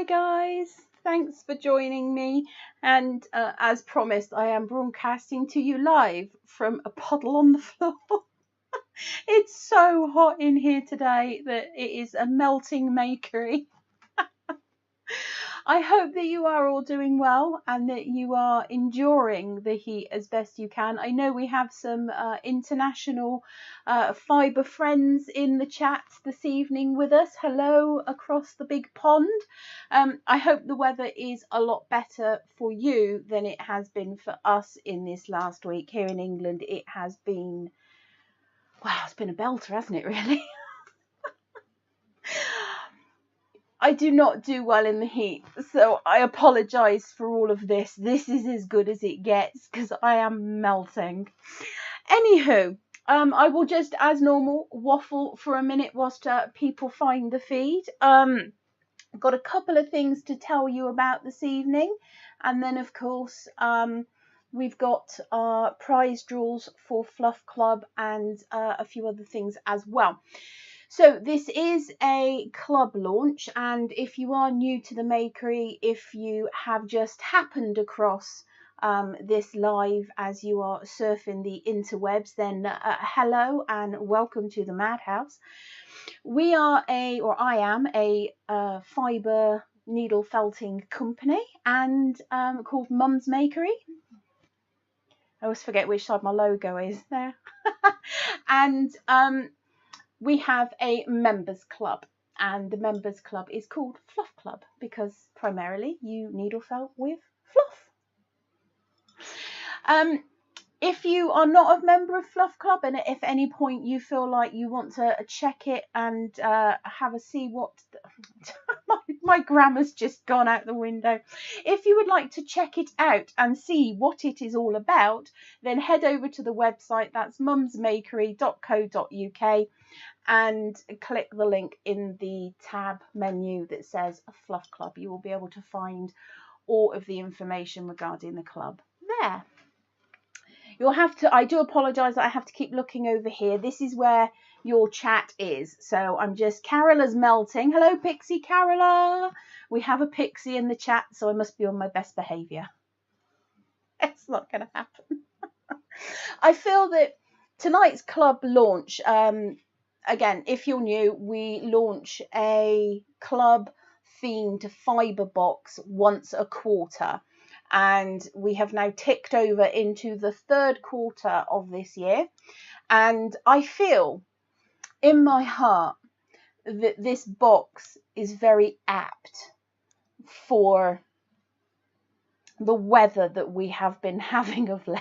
Hi guys, thanks for joining me, and as promised I am broadcasting to you live from a puddle on the floor. It's so hot in here today that it is a melting makery. I hope that you are all doing well and that you are enduring the heat as best you can. I know we have some international fibre friends in the chat this evening with us. Hello across the big pond. I hope the weather is a lot better for you than it has been for us in this last week. Here in England it has been, well, it's been a belter, hasn't it, really? I do not do well in the heat, so I apologise for all of this. This is as good as it gets because I am melting. Anywho, I will just, as normal, waffle for a minute whilst people find the feed. Got a couple of things to tell you about this evening, and then of course we've got prize draws for Fluff Club and a few other things as well. So this is a club launch, and if you are new to the Makery, if you have just happened across this live as you are surfing the interwebs, then hello and welcome to the Madhouse. We are I am a fibre needle felting company and called Mum's Makery. I always forget which side my logo is there. And we have a members club, and the members club is called Fluff Club because primarily you needle felt with fluff. If you are not a member of Fluff Club, and if at any point you feel like you want to check it and have a see what my grammar's just gone out the window. If you would like to check it out and see what it is all about, then head over to the website. That's mumsmakery.co.uk and click the link in the tab menu that says Fluff Club. You will be able to find all of the information regarding the club there. You'll have to, I do apologise that I have to keep looking over here. This is where your chat is. So I'm just, Carola's melting. Hello, Pixie Carola. We have a Pixie in the chat, so I must be on my best behaviour. It's not going to happen. I feel that tonight's club launch, again, if you're new, we launch a club themed Fibre Box once a quarter. And we have now ticked over into the third quarter of this year. And I feel in my heart that this box is very apt for the weather that we have been having of late.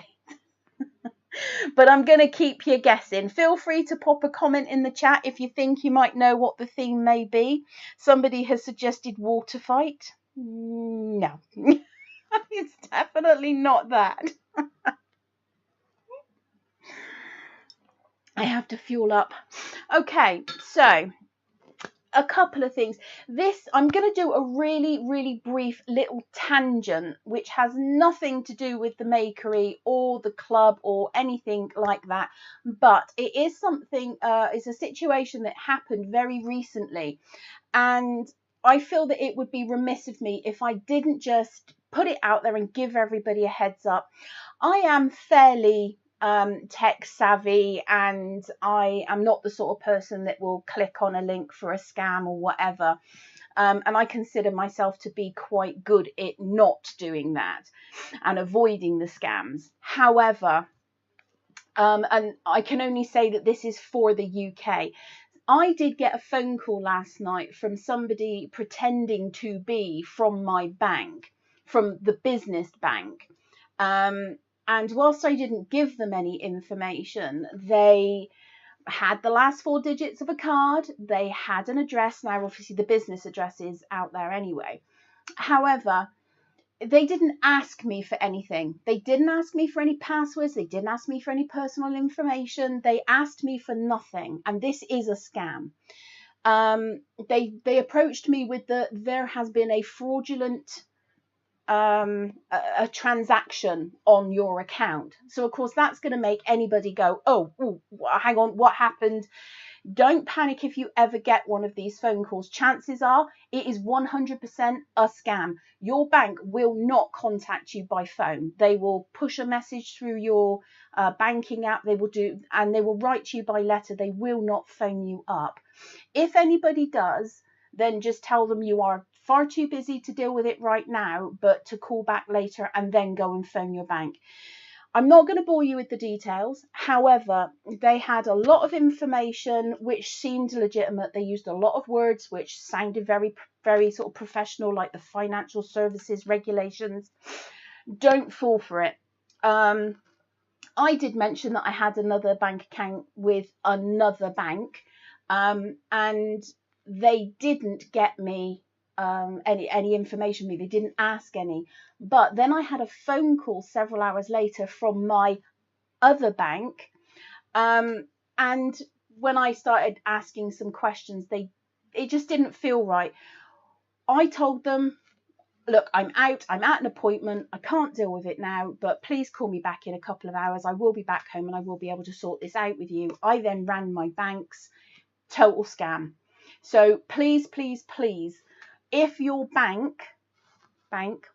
But I'm going to keep you guessing. Feel free to pop a comment in the chat if you think you might know what the theme may be. Somebody has suggested water fight. No. It's definitely not that. I have to fuel up. Okay, so a couple of things. I'm going to do a really brief little tangent which has nothing to do with the Makery or the club or anything like that, but it is something, it's a situation that happened very recently, and I feel that it would be remiss of me if I didn't just put it out there and give everybody a heads up. I am fairly tech savvy, and I am not the sort of person that will click on a link for a scam or whatever, and I consider myself to be quite good at not doing that and avoiding the scams. However, and I can only say that this is for the UK. I did get a phone call last night from somebody pretending to be from my bank, from the business bank. And whilst I didn't give them any information, they had the last 4 digits of a card. They had an address. Now, obviously, the business address is out there anyway. However, they didn't ask me for anything. They didn't ask me for any passwords. They didn't ask me for any personal information. They asked me for nothing. And this is a scam. They approached me with there has been a fraudulent a transaction on your account. So of course that's going to make anybody go, oh, hang on, what happened? Don't panic if you ever get one of these phone calls. Chances are it is 100% a scam. Your bank will not contact you by phone. They will push a message through your banking app. They will write to you by letter. They will not phone you up. If anybody does, then just tell them you are far too busy to deal with it right now, but to call back later and then go and phone your bank. I'm not going to bore you with the details. However, they had a lot of information which seemed legitimate. They used a lot of words which sounded very, very sort of professional, like the financial services regulations. Don't fall for it. I did mention that I had another bank account with another bank, and they didn't get me any information. They didn't ask any. But then I had a phone call several hours later from my other bank, and when I started asking some questions, it just didn't feel right. I told them, look, I'm out, I'm at an appointment, I can't deal with it now, but please call me back in a couple of hours. I will be back home and I will be able to sort this out with you. I then rang my banks. Total scam. So please, please, please, if your bank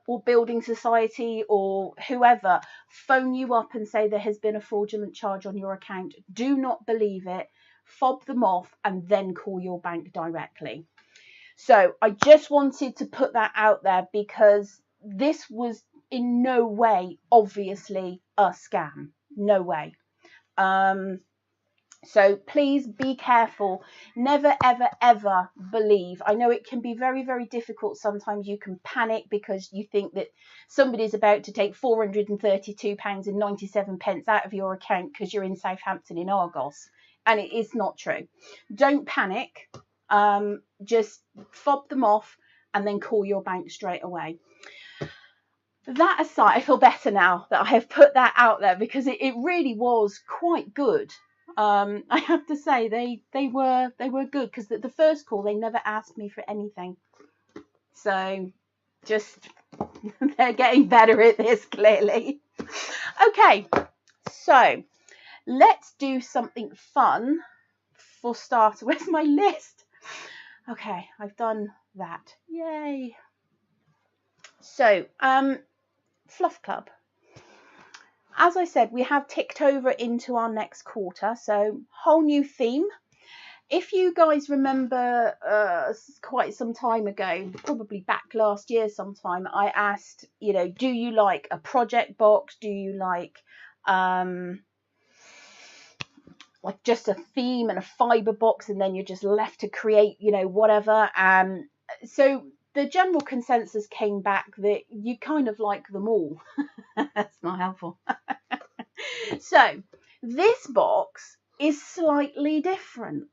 or building society or whoever phone you up and say there has been a fraudulent charge on your account, do not believe it. Fob them off and then call your bank directly. So I just wanted to put that out there because this was in no way obviously a scam. No way. So please be careful. Never, ever, ever believe. I know it can be very, very difficult. Sometimes you can panic because you think that somebody's about to take £432.97 out of your account because you're in Southampton in Argos. And it is not true. Don't panic. Just fob them off and then call your bank straight away. That aside, I feel better now that I have put that out there because it really was quite good. I have to say they were good because the first call they never asked me for anything. So just they're getting better at this clearly. Okay, so let's do something fun for starter. Where's my list? Okay, I've done that. Yay. So Fluff Club. As I said, we have ticked over into our next quarter, so whole new theme. If you guys remember quite some time ago, probably back last year sometime, I asked, do you like a project box? Do you like just a theme and a fibre box and then you're just left to create, whatever? So the general consensus came back that you kind of like them all. That's not helpful. So this box is slightly different.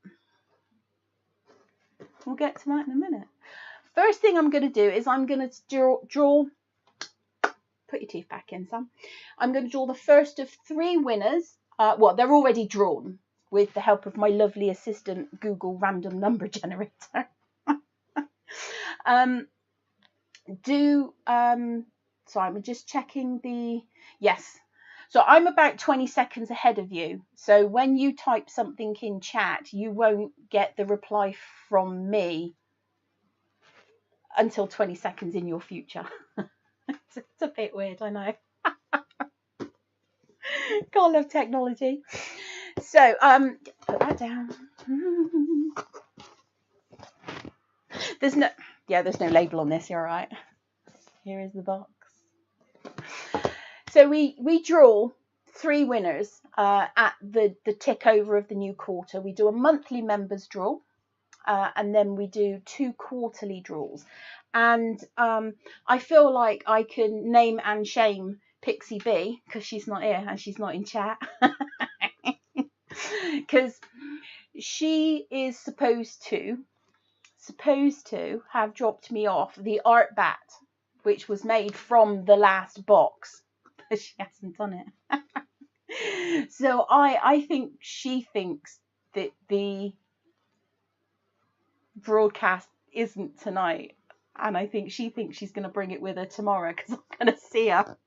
We'll get to that in a minute. First thing I'm going to do is I'm going to draw, put your teeth back in, Sam. I'm going to draw the first of 3 winners. Well, they're already drawn with the help of my lovely assistant Google random number generator. Sorry, I'm just checking yes. So I'm about 20 seconds ahead of you. So when you type something in chat, you won't get the reply from me until 20 seconds in your future. It's a bit weird, I know. God love technology. So put that down. There's no label on this. You're all right. Here is the box. So we draw 3 winners at the tick over of the new quarter. We do a monthly members draw, and then we do 2 quarterly draws. And I feel like I can name and shame Pixie B because she's not here and she's not in chat. Because she is supposed to have dropped me off the art bat, which was made from the last box. But she hasn't done it. So I think she thinks that the broadcast isn't tonight, and I think she thinks she's going to bring it with her tomorrow because I'm going to see her.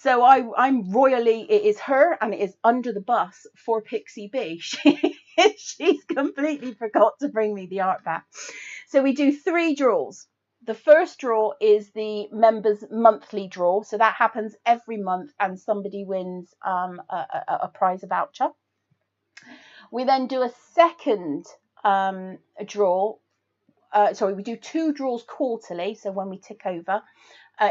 So I'm royally, it is her and it is under the bus for Pixie B. She's completely forgot to bring me the art back. So we do 3 draws. The first draw is the members monthly draw. So that happens every month and somebody wins a prize, a voucher. We then do a second draw. We do 2 draws quarterly. So when we tick over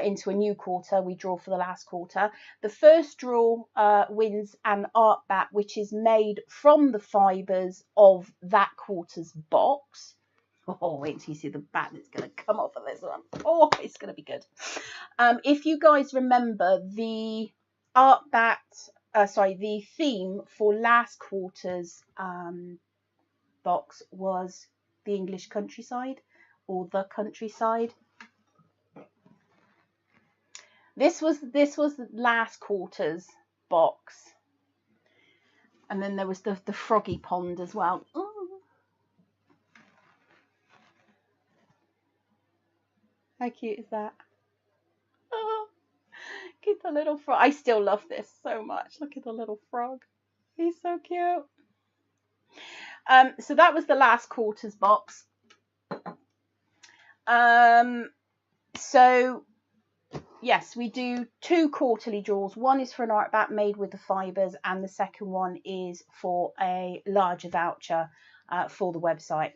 into a new quarter, we draw for the last quarter. The first draw wins an art bat, which is made from the fibres of that quarter's box. Oh, wait till you see the bat that's going to come off of this one. Oh, it's going to be good. If you guys remember, the art bat, the theme for last quarter's box was the English countryside, or the countryside. This was the last quarter's box, and then there was the froggy pond as well. Ooh. How cute is that? Oh, look at the little frog. I still love this so much. Look at the little frog. He's so cute. So that was the last quarter's box. So yes, we do 2 quarterly draws. One is for an art bat made with the fibres, and the second one is for a larger voucher for the website.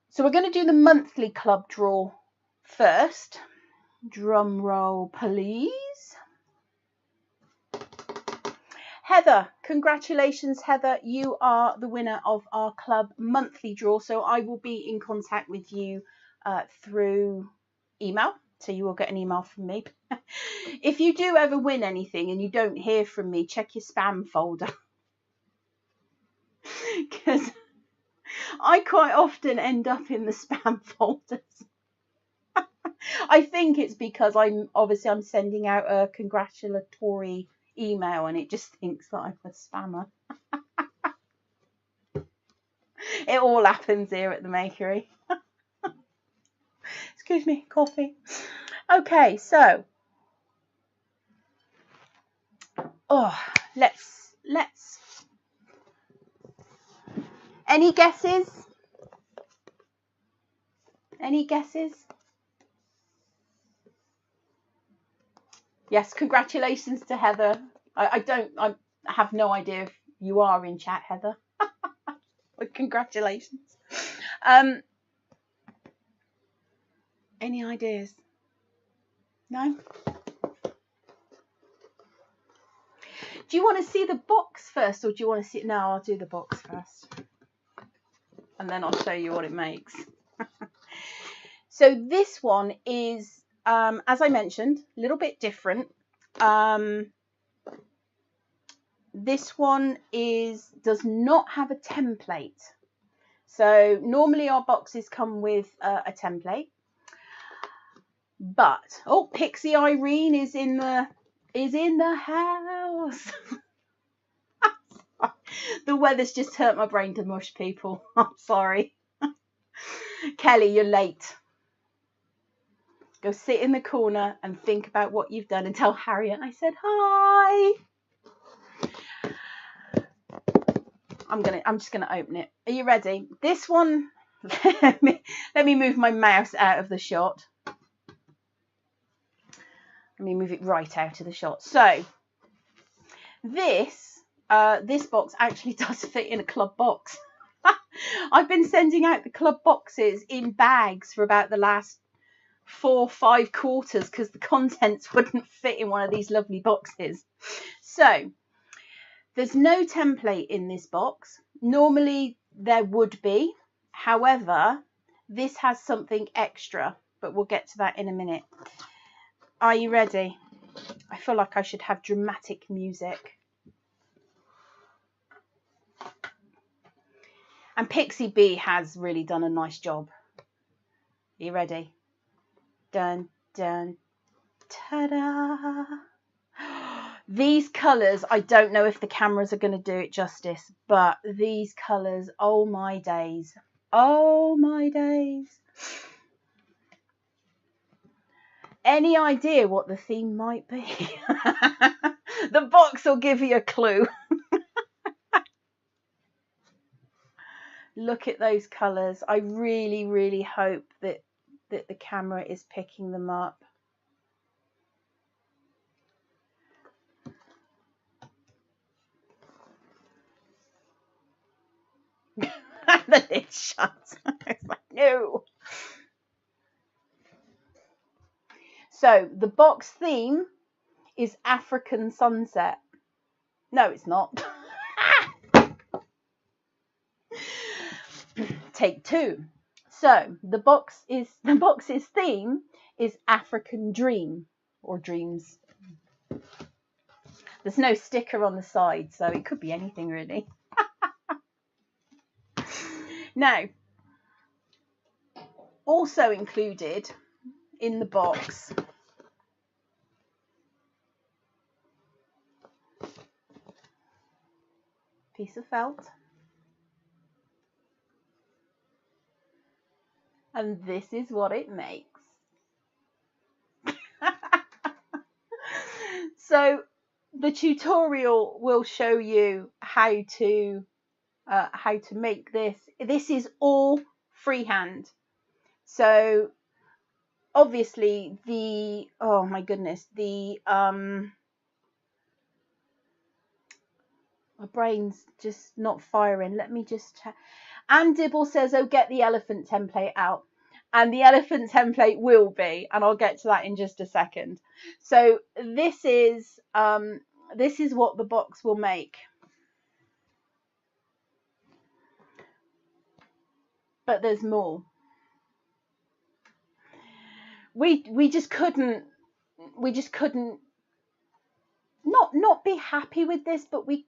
So we're going to do the monthly club draw first. Drum roll, please. Heather, congratulations, Heather. You are the winner of our club monthly draw. So I will be in contact with you through email. So you will get an email from me. If you do ever win anything and you don't hear from me, check your spam folder. Because I quite often end up in the spam folders. I think it's because I'm sending out a congratulatory email and it just thinks that I'm a spammer. It all happens here at the Makery. Excuse me, coffee. Okay, so let's any guesses? Any guesses? Yes, congratulations to Heather. I have no idea if you are in chat, Heather. But congratulations. Any ideas? No? Do you want to see the box first, or do you want to see? No, I'll do the box first. And then I'll show you what it makes. So this one is, as I mentioned, a little bit different. This one does not have a template. So normally our boxes come with a template. But Pixie Irene is in the house. The weather's just hurt my brain to mush, people. I'm sorry. Kelly, you're late. Go sit in the corner and think about what you've done and tell Harriet I said hi. I'm just gonna open it. Are you ready? This one, let me move my mouse out of the shot. Let me move it right out of the shot. So this box actually does fit in a club box. I've been sending out the club boxes in bags for about the last 4 or 5 quarters because the contents wouldn't fit in one of these lovely boxes. So there's no template in this box. Normally there would be. However, this has something extra, but we'll get to that in a minute. Are you ready? I feel like I should have dramatic music. And Pixie B has really done a nice job. Are you ready? Dun, dun, ta-da! These colours, I don't know if the cameras are going to do it justice, but these colours, oh my days. Oh my days. Any idea what the theme might be? The box will give you a clue. Look at those colours. I really, really hope that the camera is picking them up. The lid shut. It's like, no. So the box theme is African sunset. No, it's not. Take two. So the box's theme is African dream or dreams. There's no sticker on the side, so it could be anything really. Now, also included in the box piece of felt, and this is what it makes. So the tutorial will show you how to make this. This is all freehand. So obviously the, oh my goodness, the my brain's just not firing. Let me just check. Anne Dibble says, oh, get the elephant template out. And the elephant template will be, and I'll get to that in just a second. So this is what the box will make. But there's more. We just couldn't not be happy with this, but we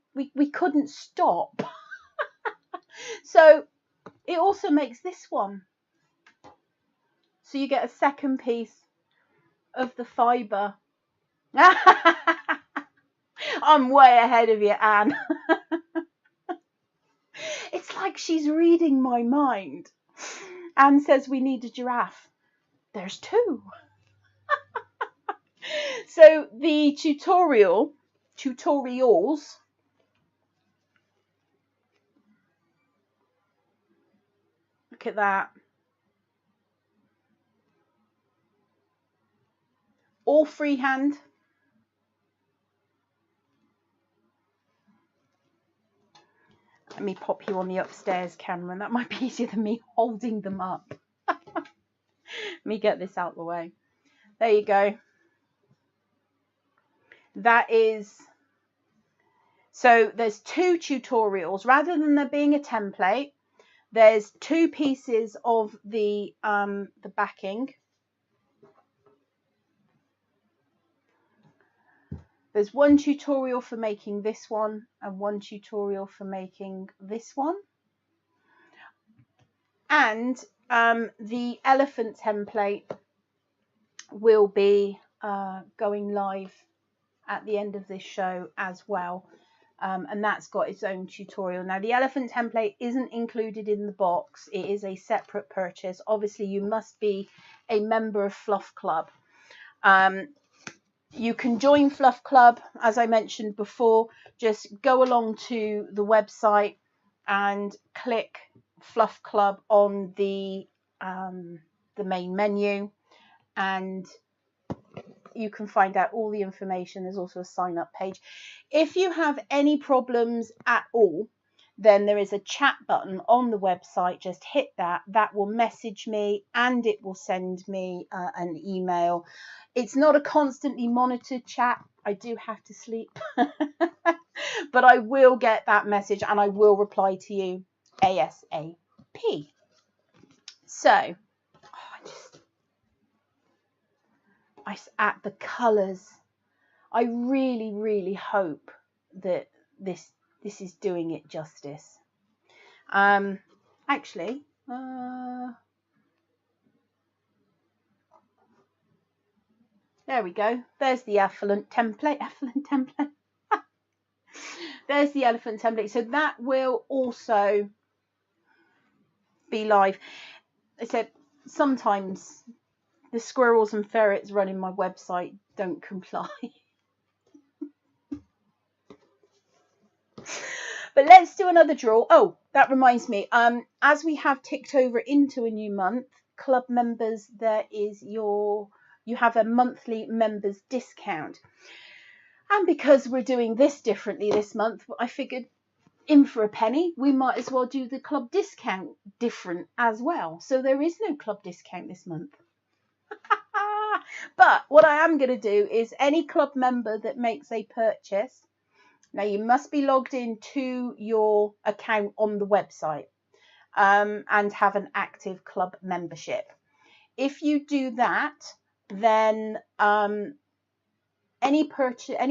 couldn't stop. So it also makes this one. So you get a second piece of the fibre. I'm way ahead of you, Anne. It's like she's reading my mind. Anne says we need a giraffe. There's two. So the tutorials, look at that. All freehand. Let me pop you on the upstairs camera, and that might be easier than me holding them up. Let me get this out of the way. There you go. That is, so there's two tutorials. Rather than there being a template, there's two pieces of the backing. There's one tutorial for making this one and one tutorial for making this one. And the elephant template will be going live at the end of this show as well. And that's got its own tutorial. Now, the elephant template isn't included in the box. It is a separate purchase. Obviously, you must be a member of Fluff Club. You can join Fluff Club, as I mentioned before. Just go along to the website and click Fluff Club on the main menu, and you can find out all the information. There's also a sign up page. If you have any problems at all, then there is a chat button on the website. Just hit that. That will message me and it will send me an email. It's not a constantly monitored chat. I do have to sleep. But I will get that message and I will reply to you ASAP. So, at the colours, I really, really hope that this is doing it justice. Actually, there we go. There's the elephant template. There's the elephant template. So that will also be live. I said sometimes the squirrels and ferrets running my website don't comply. But let's do another draw. Oh, that reminds me. As we have ticked over into a new month, club members, you have a monthly members discount. And because we're doing this differently this month, I figured in for a penny, we might as well do the club discount different as well. So there is no club discount this month. But what I am going to do is any club member that makes a purchase, now you must be logged into your account on the website and have an active club membership. If you do that, then any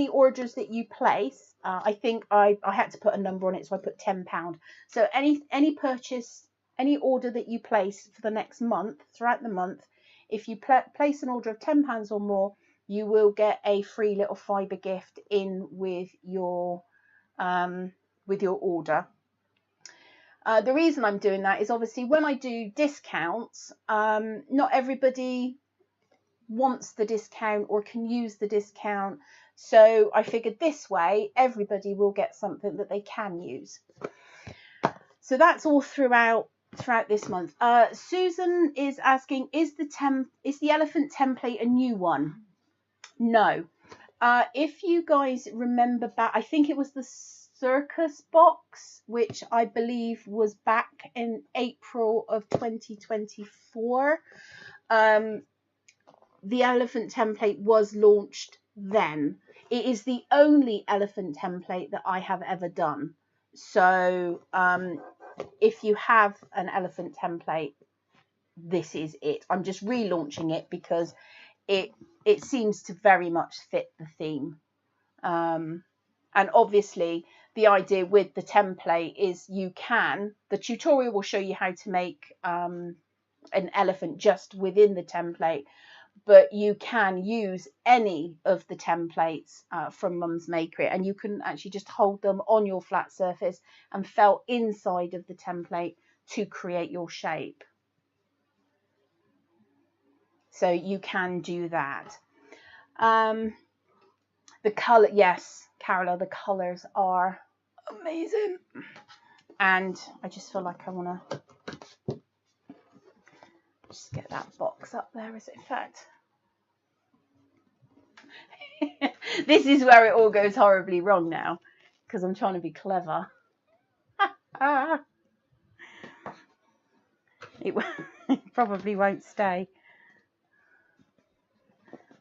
orders that you place, I think I had to put a number on it, so I put £10. So any purchase, any order that you place for the next month, throughout the month, if you place an order of £10 or more, you will get a free little fibre gift in with your order. The reason I'm doing that is obviously when I do discounts, not everybody wants the discount or can use the discount, so I figured this way everybody will get something that they can use. So that's all throughout this month. Susan is asking, is the elephant template a new one? No. If you guys remember back, I think it was the circus box, which I believe was back in April of 2024. The elephant template was launched then. It is the only elephant template that I have ever done. So if you have an elephant template, this is it. I'm just relaunching it because it seems to very much fit the theme. And obviously the idea with the template is the tutorial will show you how to make an elephant just within the template, but you can use any of the templates from Mum's Makery, and you can actually just hold them on your flat surface and felt inside of the template to create your shape. So you can do that. The colour, yes, Carola, the colours are amazing. And I just feel like I want to just get that box up there as it fed. This is where it all goes horribly wrong now, because I'm trying to be clever. It probably won't stay.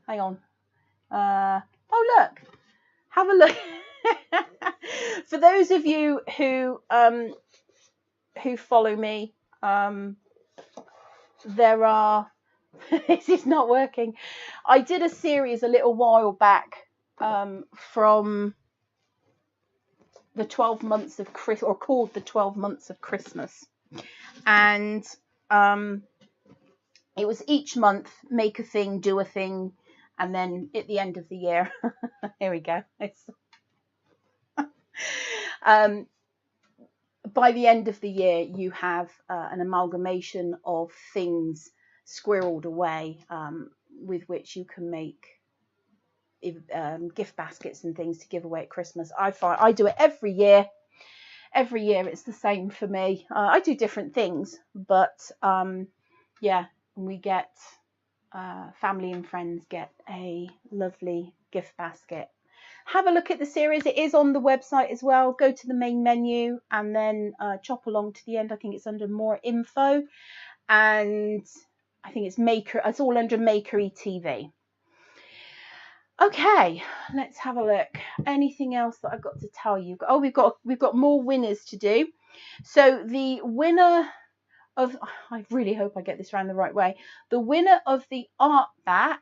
Hang on. Oh, look. Have a look. For those of you who follow me, there are this is not working. I did a series a little while back from the 12 months of Christmas, or called the 12 months of Christmas, and it was each month make a thing, do a thing, and then at the end of the year here we go, by the end of the year you have an amalgamation of things squirreled away with which you can make gift baskets and things to give away at Christmas. I do it every year. Every year it's the same for me. I do different things, but yeah, we get family and friends get a lovely gift basket. Have a look at the series. It is on the website as well. Go to the main menu and then chop along to the end. I think it's under more info, and I think it's all under Makery TV. Okay, let's have a look. Anything else that I've got to tell you? Oh, we've got more winners to do. So the winner of, I really hope I get this around the right way. The winner of the art bat,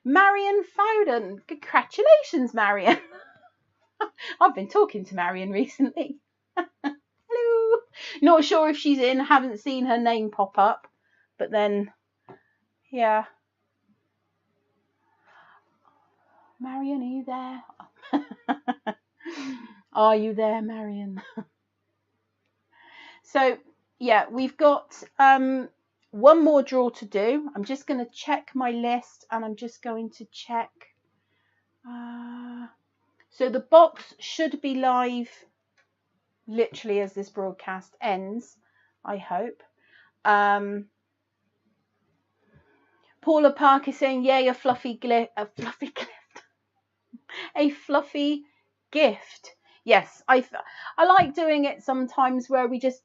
Marion Fowden. Congratulations, Marion. I've been talking to Marion recently. Hello. Not sure if she's in. Haven't seen her name pop up, but then yeah. Marion, are you there? Are you there, Marion? So yeah, we've got one more draw to do. I'm just going to check my list, and I'm just going to check. So the box should be live literally as this broadcast ends, I hope. Paula Park is saying, yay, a fluffy gift. A fluffy gift. Yes, I like doing it sometimes where we just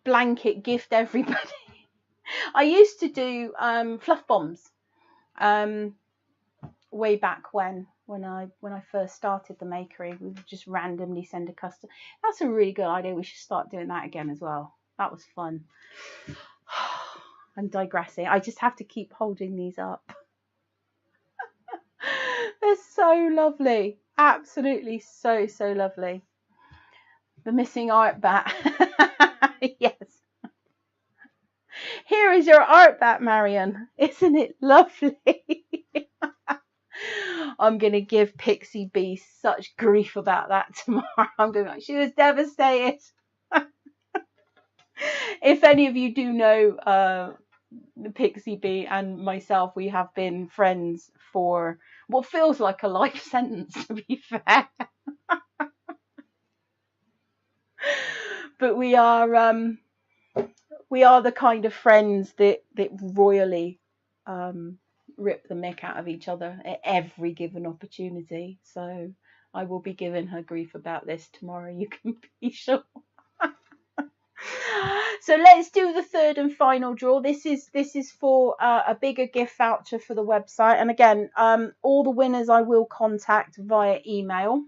blanket gift everybody. I used to do fluff bombs way back when I first started the Makery. We would just randomly send a customer. That's a really good idea. We should start doing that again as well. That was fun. I'm digressing. I just have to keep holding these up. They're so lovely. Absolutely so lovely. The missing art bat. Yes. Here is your art bat, Marion. Isn't it lovely? I'm going to give Pixie Bee such grief about that tomorrow. I'm going to be like, she was devastated. If any of you do know Pixie Bee and myself, we have been friends for what feels like a life sentence, to be fair. But we are the kind of friends that royally rip the mick out of each other at every given opportunity. So I will be giving her grief about this tomorrow, you can be sure. So let's do the third and final draw. This is for a bigger gift voucher for the website, and again, all the winners I will contact via email.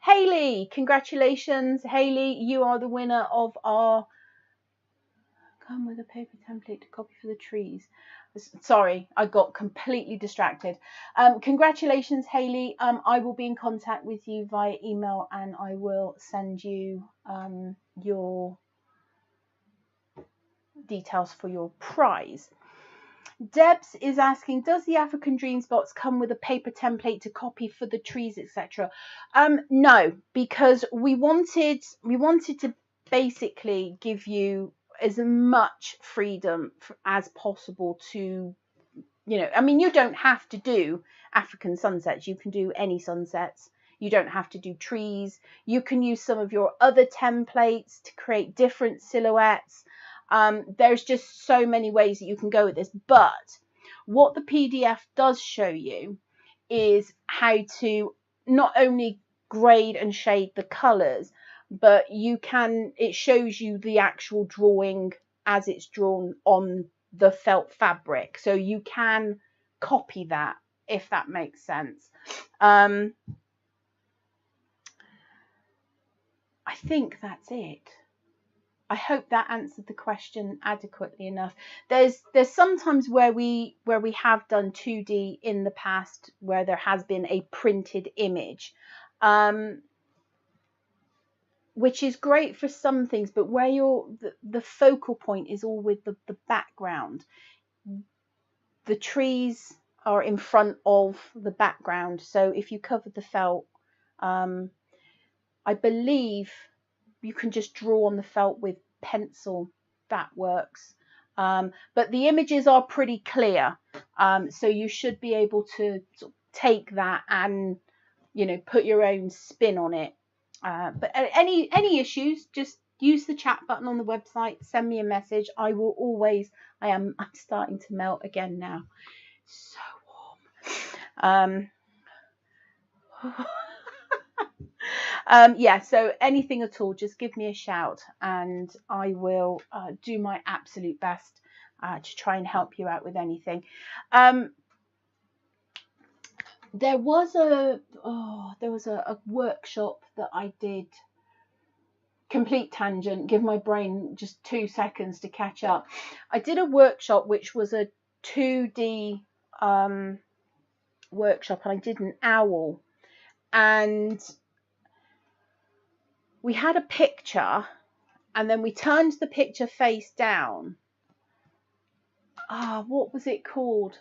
Hayley, congratulations, Hayley, you are the winner of our come with a paper template to copy for the trees. Sorry, I got completely distracted. Congratulations, Hayley. I will be in contact with you via email, and I will send you your details for your prize. Debs is asking, does the African Dreams box come with a paper template to copy for the trees, etc.? No, because we wanted to basically give you as much freedom as possible to, you know, I mean, you don't have to do African sunsets. You can do any sunsets. You don't have to do trees. You can use some of your other templates to create different silhouettes. There's just so many ways that you can go with this. But what the PDF does show you is how to not only grade and shade the colours, but it shows you the actual drawing as it's drawn on the felt fabric, so you can copy that, if that makes sense. I think that's it. I hope that answered the question adequately enough. There's sometimes where we have done 2D in the past where there has been a printed image, which is great for some things, but where the focal point is all with the background. The trees are in front of the background, so if you cover the felt, I believe you can just draw on the felt with pencil. That works. But the images are pretty clear, so you should be able to take that and, you know, put your own spin on it. But any issues, just use the chat button on the website, send me a message. I will always, I'm starting to melt again now. So warm. Yeah, so anything at all, just give me a shout and I will do my absolute best to try and help you out with anything. There was a workshop that I did. Complete tangent, give my brain just 2 seconds to catch up. I did a workshop which was a 2D workshop, and I did an owl, and we had a picture and then we turned the picture face down. What was it called?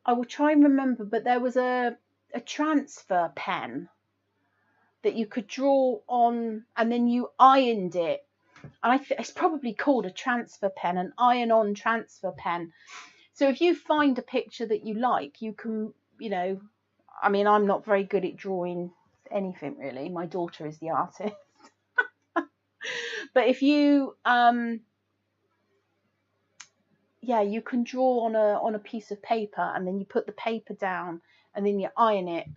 I will try and remember, but there was a transfer pen. that you could draw on, and then you ironed it. And it's probably called a transfer pen, an iron-on transfer pen. So if you find a picture that you like, you can, you know, I mean, I'm not very good at drawing anything really. My daughter is the artist. But if you, yeah, you can draw on a piece of paper, and then you put the paper down, and then you iron it,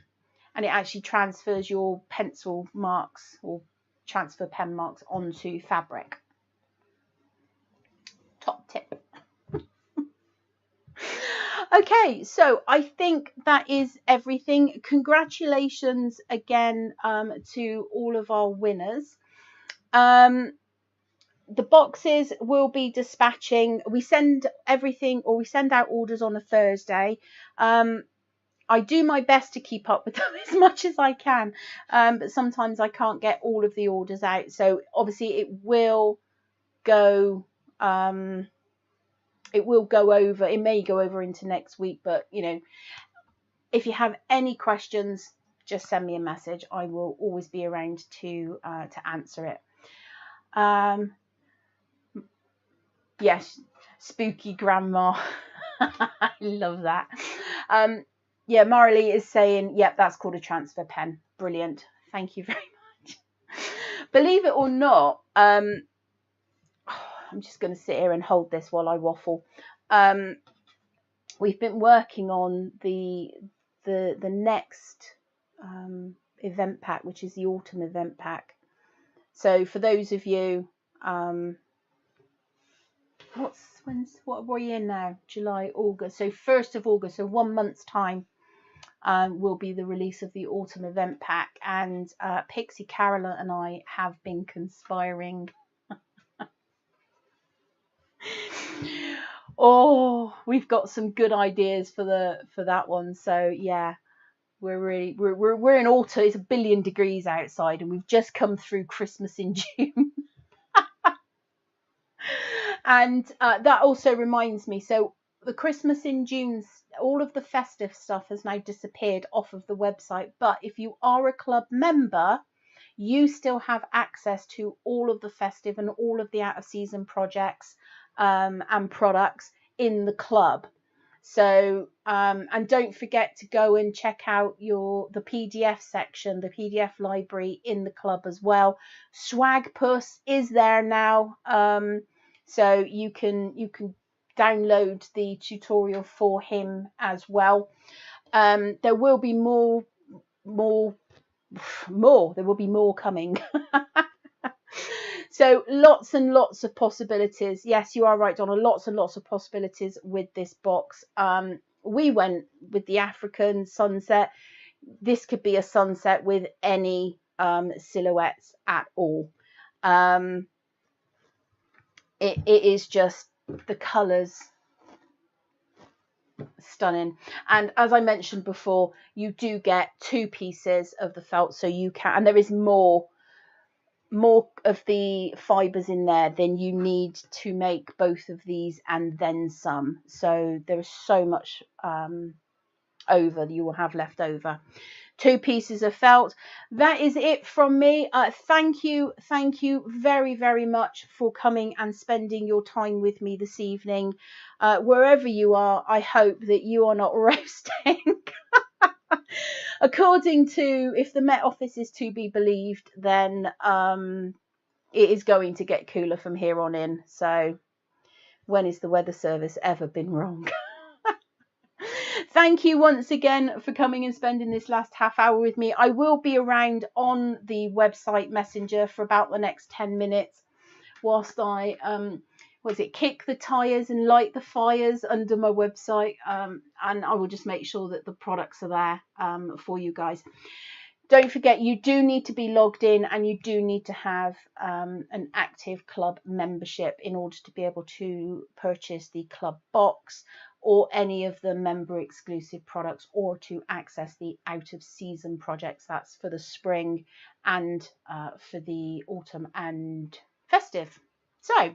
and it actually transfers your pencil marks or transfer pen marks onto fabric. Top tip. Okay, so I think that is everything. Congratulations again to all of our winners. The boxes will be dispatching. We send everything, or we send out orders on a Thursday. I do my best to keep up with them as much as I can, but sometimes I can't get all of the orders out. So obviously it will go over. It may go over into next week, but you know, if you have any questions, just send me a message. I will always be around to answer it. Yes, spooky grandma. I love that. Yeah, Marilee is saying, yep, that's called a transfer pen. Brilliant. Thank you very much. Believe it or not, I'm just going to sit here and hold this while I waffle. We've been working on the next event pack, which is the autumn event pack. So for those of you, what are we in now? July, August. So 1st of August, so 1 month's time, will be the release of the autumn event pack. And Pixie, Carola and I have been conspiring. Oh, we've got some good ideas for that one. So yeah, we're in autumn. It's 1 billion degrees outside, and we've just come through Christmas in June. And that also reminds me, so the Christmas in June, all of the festive stuff has now disappeared off of the website. But if you are a club member, you still have access to all of the festive and all of the out of season projects and products in the club. So and don't forget to go and check out the PDF section, the PDF library in the club as well. Swagpuss is there now, so you can download the tutorial for him as well. There will be more. There will be more coming. So lots and lots of possibilities. Yes, you are right, Donna. Lots and lots of possibilities with this box. We went with the African sunset. This could be a sunset with any silhouettes at all. It is just the colours stunning. And as I mentioned before, you do get 2 pieces of the felt, so you can, and there is more of the fibres in there than you need to make both of these and then some. So there is so much over that you will have left over. 2 pieces of felt. That is it from me. Thank you very, very much for coming and spending your time with me this evening. Wherever you are, I hope that you are not roasting. According to, if the Met Office is to be believed, then it is going to get cooler from here on in. So when has the weather service ever been wrong? Thank you once again for coming and spending this last half hour with me. I will be around on the website messenger for about the next 10 minutes whilst I kick the tires and light the fires under my website, and I will just make sure that the products are there for you guys. Don't forget, you do need to be logged in, and you do need to have an active club membership in order to be able to purchase the club box or any of the member exclusive products, or to access the out of season projects. That's for the spring and for the autumn and festive. So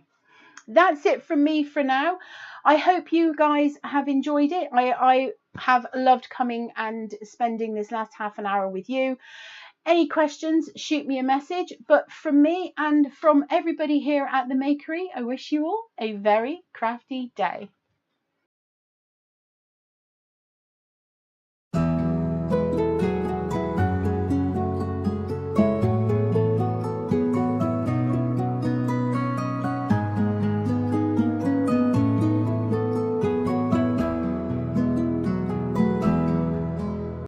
that's it from me for now. I hope you guys have enjoyed it. I have loved coming and spending this last half an hour with you. Any questions, shoot me a message. But from me and from everybody here at the Makery, I wish you all a very crafty day.